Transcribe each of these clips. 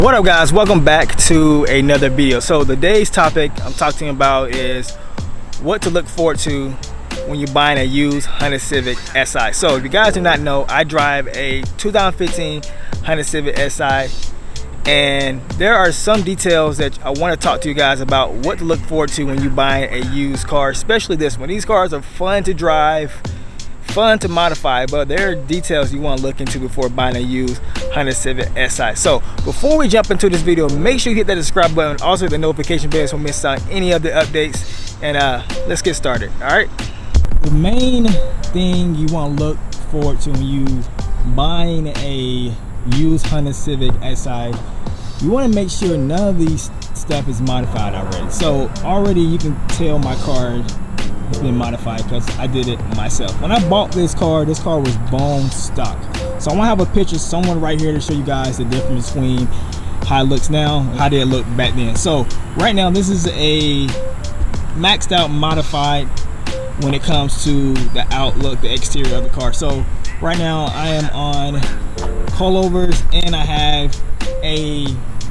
What up guys, welcome back to another video. So today's topic I'm talking about is what to look forward to when you're buying a used Honda Civic Si. So if you guys do not know, I drive a 2015 Honda Civic Si, and there are some details that I want to talk to you guys about what to look forward to when you're buying a used car, especially this one. These cars are fun to drive, fun to modify, but there are details you want to look into before buying a used Honda Civic Si. So before we jump into this video, make sure you hit that subscribe button, also the notification bell so you don't miss out any of the updates, and let's get started. All right, the main thing you want to look forward to when you buying a used Honda Civic Si, you want to make sure none of these stuff is modified already. So already you can tell my car has been modified because I did it myself. When I bought this car was bone stock. So I want to have a picture somewhere right here to show you guys the difference between how it looks now and how did it look back then. So right now this is a maxed out modified when it comes to the outlook, the exterior of the car. So right now I am on coilovers and I have a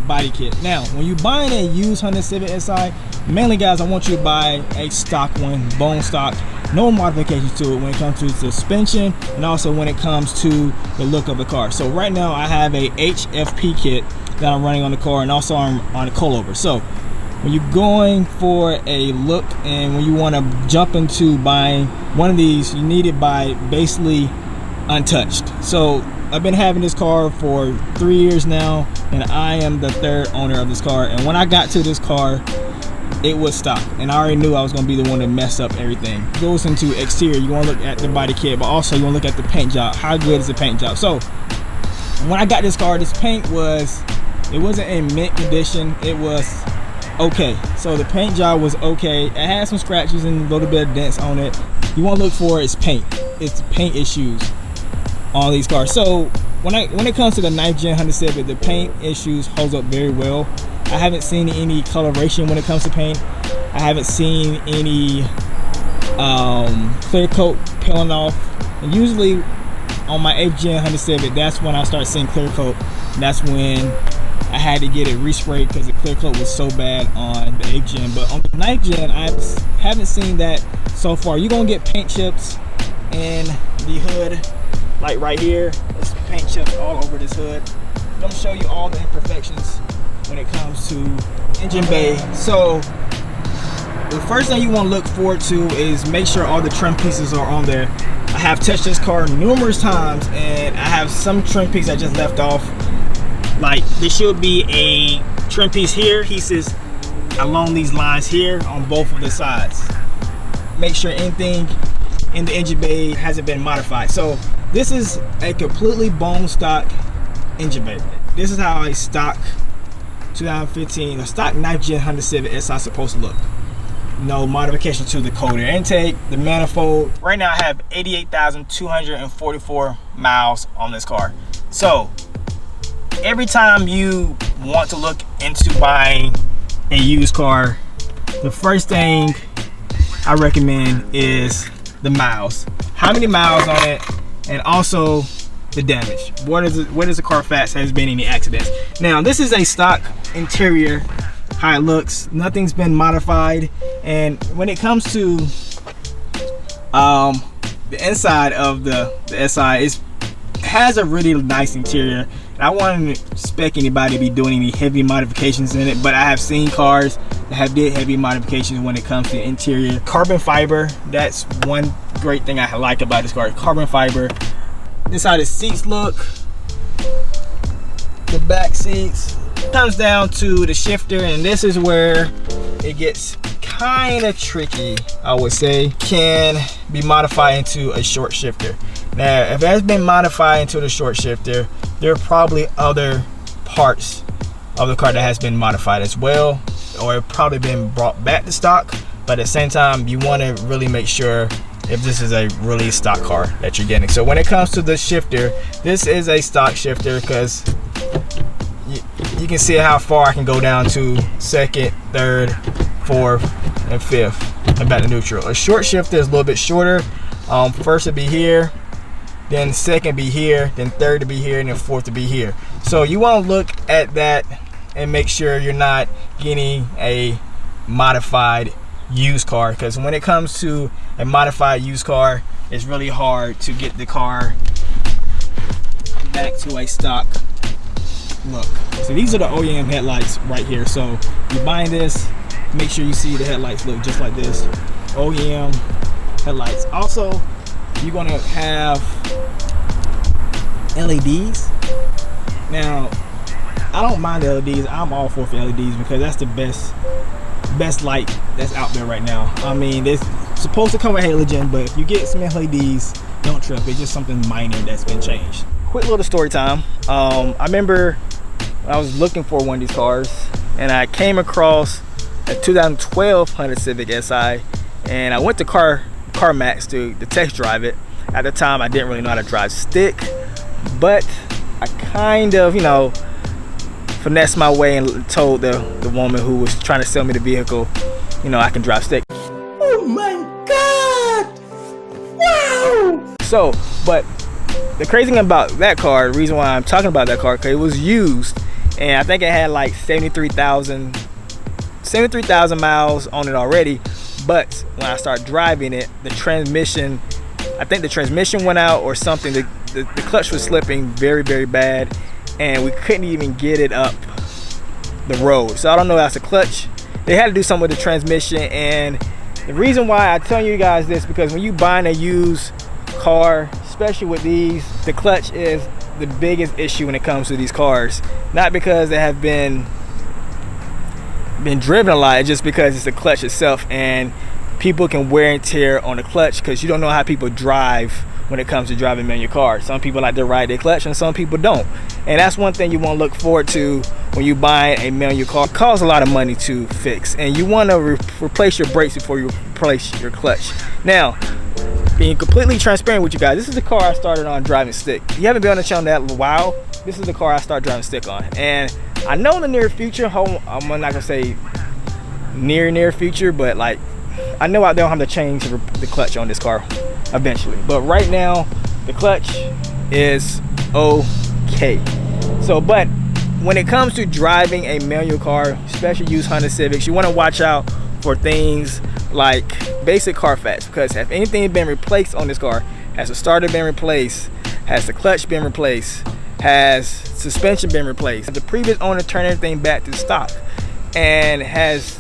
body kit. Now when you're buying a used Honda Civic Si, mainly guys, I want you to buy a stock one, bone stock, no modifications to it when it comes to suspension and also when it comes to the look of the car. So right now I have a HFP kit that I'm running on the car, and also I'm on a coilover. So when you're going for a look and when you want to jump into buying one of these, you need it by basically untouched. So I've been having this car for 3 years now, and I am the third owner of this car. And when I got to this car, it was stock, and I already knew I was going to be the one to mess up everything. It goes into exterior, you want to look at the body kit, but also you want to look at the paint job. How good is the paint job? So when I got this car, this paint it wasn't in mint condition, it was okay. So the paint job was okay. It had some scratches and a little bit of dents on it. You want to look for is paint. It's paint issues on these cars. So when it comes to the 9th gen Honda Civic, the paint issues holds up very well. I haven't seen any coloration when it comes to paint. I haven't seen any clear coat peeling off. And usually on my 8th gen Honda Civic, that's when I start seeing clear coat. That's when I had to get it resprayed because the clear coat was so bad on the 8th gen. But on the 9th gen, I haven't seen that so far. You're gonna get paint chips in the hood, like right here. There's paint chips all over this hood. I'm gonna show you all the imperfections when it comes to engine bay. So the first thing you want to look forward to is make sure all the trim pieces are on there. I have touched this car numerous times, and I have some trim pieces I just left off. Like there should be a trim piece here, pieces along these lines here on both of the sides. Make sure anything in the engine bay hasn't been modified. So this is a completely bone stock engine bay. This is how a stock 2015, a stock 9th gen Honda Civic Si is supposed to look. No modification to the cold air intake, the manifold. Right now I have 88,244 miles on this car. So every time you want to look into buying a used car, the first thing I recommend is the miles. How many miles on it, and also the damage. What is the Carfax? Has been any accidents? Now this is a stock interior, how it looks. Nothing's been modified, and when it comes to the inside of the Si, it has a really nice interior. And I wouldn't expect anybody to be doing any heavy modifications in it, but I have seen cars that have did heavy modifications when it comes to the interior. Carbon fiber, that's one great thing I like about this car. Carbon fiber. This is how the seats look, the back seats. Comes down to the shifter, and this is where it gets kind of tricky, I would say. Can be modified into a short shifter. Now if it has been modified into the short shifter, there are probably other parts of the car that has been modified as well, or it probably been brought back to stock. But at the same time, you want to really make sure if this is a really stock car that you're getting. So when it comes to the shifter, this is a stock shifter because you can see how far I can go down to second, third, fourth, and fifth, and back to neutral. A short shifter is a little bit shorter. First would be here, then second be here, then third to be here, and then fourth to be here. So you want to look at that and make sure you're not getting a modified used car, because when it comes to a modified used car, it's really hard to get the car back to a stock look. So these are the OEM headlights right here. So you're buying this, make sure you see the headlights look just like this. OEM headlights. Also, you're gonna have LEDs. Now, I don't mind the LEDs. I'm all for LEDs because that's the best light that's out there right now. I mean, it's supposed to come with halogen, but if you get some LEDs, don't trip. It's just something minor that's been changed. Quick little story time. I remember when I was looking for one of these cars, and I came across a 2012 Honda Civic Si, and I went to CarMax to test drive it. At the time, I didn't really know how to drive stick, but I kind of, you know, finessed my way and told the woman who was trying to sell me the vehicle, you know, I can drive stick. Oh my God! Wow! So, but the crazy thing about that car, the reason why I'm talking about that car, because it was used, and I think it had like 73,000 miles on it already. But when I started driving it, the transmission, I think the transmission went out or something. The clutch was slipping very, very bad, and we couldn't even get it up the road. So I don't know if that's a clutch. They had to do something with the transmission. And the reason why I tell you guys this, because when you buying a used car, especially with these, the clutch is the biggest issue when it comes to these cars. Not because they have been driven a lot, it's just because it's the clutch itself, and people can wear and tear on the clutch because you don't know how people drive when it comes to driving manual cars. Some people like to ride their clutch and some people don't, and that's one thing you want to look forward to when you buy a manual car. It costs a lot of money to fix, and you want to replace your brakes before you replace your clutch. Now, being completely transparent with you guys, this is the car I started on driving stick. If you haven't been on the channel that while, this is the car I started driving stick on, and I know in the near future, I'm not gonna say near future, but like I know I don't have to change the clutch on this car eventually. But right now, the clutch is okay. So, but when it comes to driving a manual car, especially used Honda Civics, you want to watch out for things like basic Carfax, because if anything been replaced on this car, has the starter been replaced, has the clutch been replaced, has suspension been replaced, the previous owner turned everything back to stock, and it has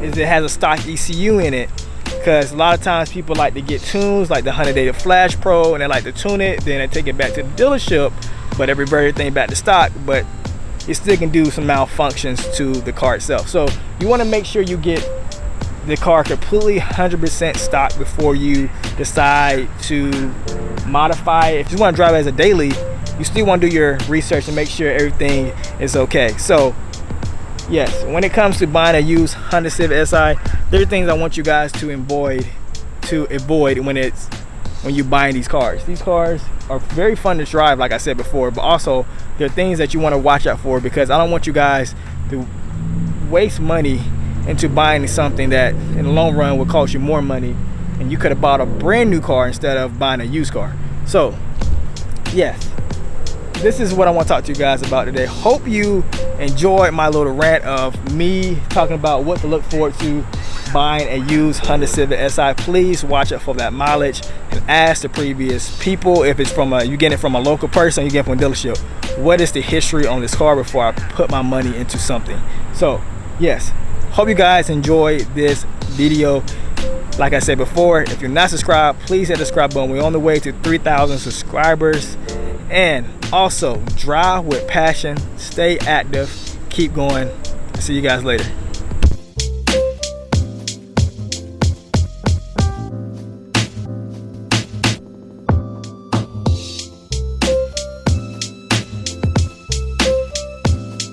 a stock ECU in it, because a lot of times people like to get tunes like the Honda Data Flash Pro, and they like to tune it, then they take it back to the dealership, but they revert everything back to stock, but it still can do some malfunctions to the car itself. So you want to make sure you get the car completely 100% stock before you decide to modify it. If you want to drive it as a daily, you still want to do your research and make sure everything is okay. So yes, when it comes to buying a used Honda Civic Si, there are things I want you guys to avoid when you're buying these cars. These cars are very fun to drive, like I said before, but also there are things that you want to watch out for, because I don't want you guys to waste money into buying something that in the long run will cost you more money, and you could have bought a brand new car instead of buying a used car. So yes, this is what I want to talk to you guys about today. Hope you enjoyed my little rant of me talking about what to look forward to buying a used Honda Civic Si. Please watch out for that mileage, and ask the previous people, if it's from you get it from a local person, you get it from a dealership, what is the history on this car before I put my money into something. So yes, hope you guys enjoyed this video. Like I said before, if you're not subscribed, please hit the subscribe button. We're on the way to 3,000 subscribers. And also, drive with passion, stay active, keep going. See you guys later.